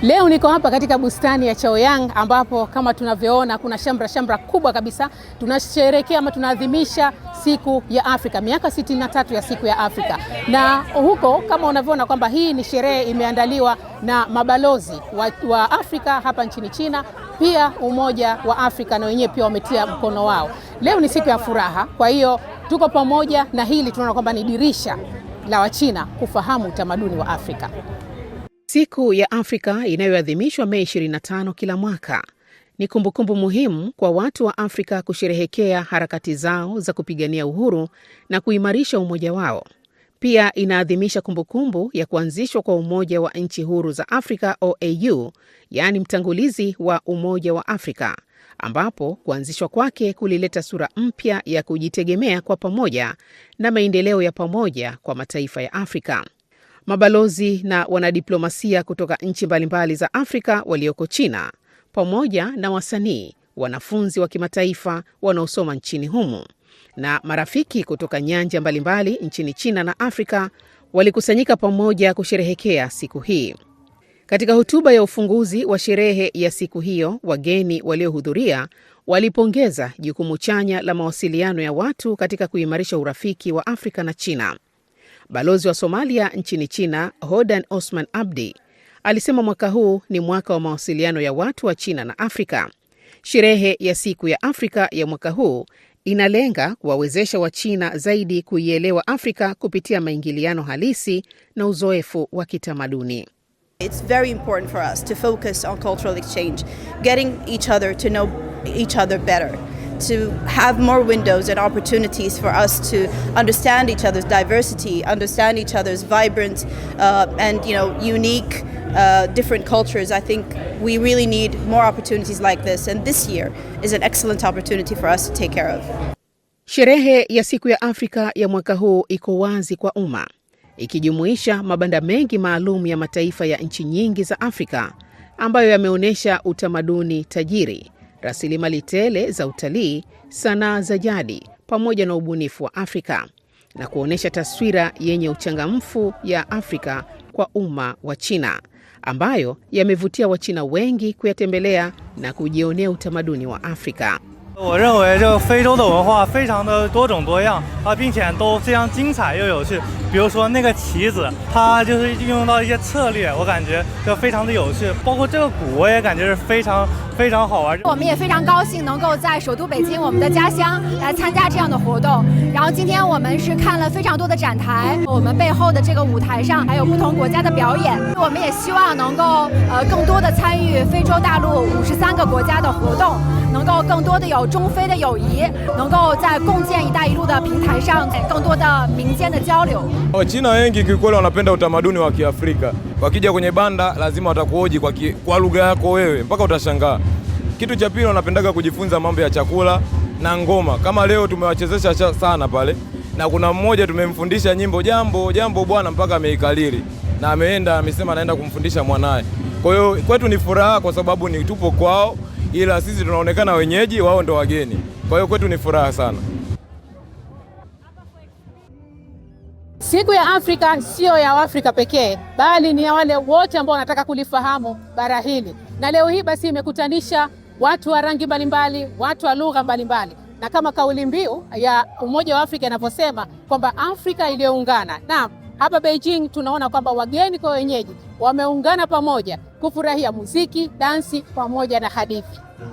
Leo niko hapa katika bustani ya Chaoyang ambapo kama tunavyoona kuna shamra kubwa kabisa. Tunasherehekea ama tunaadhimisha siku ya Afrika, miaka 63 ya siku ya Afrika. Na huko kama unavyoona kwamba hii ni sherehe imeandaliwa na mabalozi wa Afrika hapa nchini China, pia Umoja wa Afrika na wenyewe pia wametia mkono wao. Leo ni siku ya furaha, kwa hiyo tuko pamoja na hili tunaona kwamba ni dirisha la Wachina kufahamu utamaduni wa Afrika. Siku ya Afrika inayoadhimishwa Mei 25 kila mwaka ni kumbukumbu muhimu kwa watu wa Afrika kusherehekea harakati zao za kupigania uhuru na kuimarisha umoja wao. Pia inaadhimisha kumbukumbu ya kuanzishwa kwa Umoja wa Nchi Huru za Afrika OAU, yaani mtangulizi wa Umoja wa Afrika, ambapo kuanzishwa kwake kulileta sura mpya ya kujitegemea kwa pamoja na maendeleo ya pamoja kwa mataifa ya Afrika. Mabalozi na wanadiplomasia kutoka nchi mbalimbali za Afrika walioko China, pamoja na wasanii, wanafunzi wa kimataifa wanaosoma nchini humu, na marafiki kutoka nyanja mbalimbali nchini China na Afrika walikusanyika pamoja kusherehekea siku hii. Katika hotuba ya ufunguzi wa sherehe ya siku hiyo, wageni waliohudhuria walipongeza jukumu chanya la mawasiliano ya watu katika kuimarisha urafiki wa Afrika na China. Balozi wa Somalia nchini China, Hodan Osman Abdi, alisema mwaka huu ni mwaka wa mawasiliano ya watu wa China na Afrika. Sherehe ya siku ya Afrika ya mwaka huu inalenga kuwawezesha Wachina zaidi kuielewa Afrika kupitia maingiliano halisi na uzoefu wa kitamaduni. It's very important for us to focus on cultural exchange, getting each other to know each other better, to have more windows and opportunities for us to understand each other's diversity, understand each other's vibrant and unique different cultures. I think we really need more opportunities like this, and this year is an excellent opportunity for us to take care of. Sherehe ya siku ya Afrika ya mwaka huu iko wazi kwa umma, ikijumuisha mabanda mengi maalum ya mataifa ya nchi nyingi za Afrika ambayo yameonyesha utamaduni tajiri, rasilimali tele za utalii, sanaa za jadi pamoja na ubunifu wa Afrika, na kuonyesha taswira yenye uchangamfu ya Afrika kwa umma wa China, ambayo yamevutia Wachina wengi kuyatembelea na kujionea utamaduni wa Afrika. 我认为这个非洲的文化非常的多种多样并且都非常精彩又有趣。比如说那个旗子，它就是运用到一些策略，我感觉就非常的有趣。包括这个鼓，我也感觉是非常好玩。我们也非常高兴能够在首都北京，我们的家乡来参加这样的活动。然后今天我们是看了非常多的展台，我们背后的这个舞台上还有不同国家的表演。我们也希望能够更多的参与非洲大陆53个国家的活动，能够更多的有中非的友谊，能够在共建“一带一路”的平台上更多的民间的交流。 Wachina wengi kiukweli wanapenda utamaduni wa Kiafrika. Wakija kwenye banda lazima watakuhoji kwa lugha yako wewe mpaka utashangaa. Kitu cha pili wanapendaga kujifunza mambo ya chakula na ngoma. Kama leo tumewachezesha sana pale, na kuna mmoja tumemfundisha nyimbo jambo bwana mpaka ameikalili. Na amesema anaenda kumfundisha mwanae. Kwa hiyo kwetu ni furaha kwa sababu ni tupo kwao, ila sisi tunaonekana wenyeji, wao ndo wageni. Kwa hiyo kwetu ni furaha sana. Siku ya Afrika sio ya Afrika pekee, bali ni ya wale wote ambao wanataka kulifahamu bara hili. Na leo hii basi imekutanisha watu wa rangi mbalimbali, watu wa lugha mbalimbali. Na kama kauli mbiu ya Umoja wa Afrika inavyosema kwamba Afrika iliyoungana. Na hapa Beijing tunaona kwamba wageni kwa wenyeji wameungana pamoja kufurahia muziki, dansi pamoja na hadithi.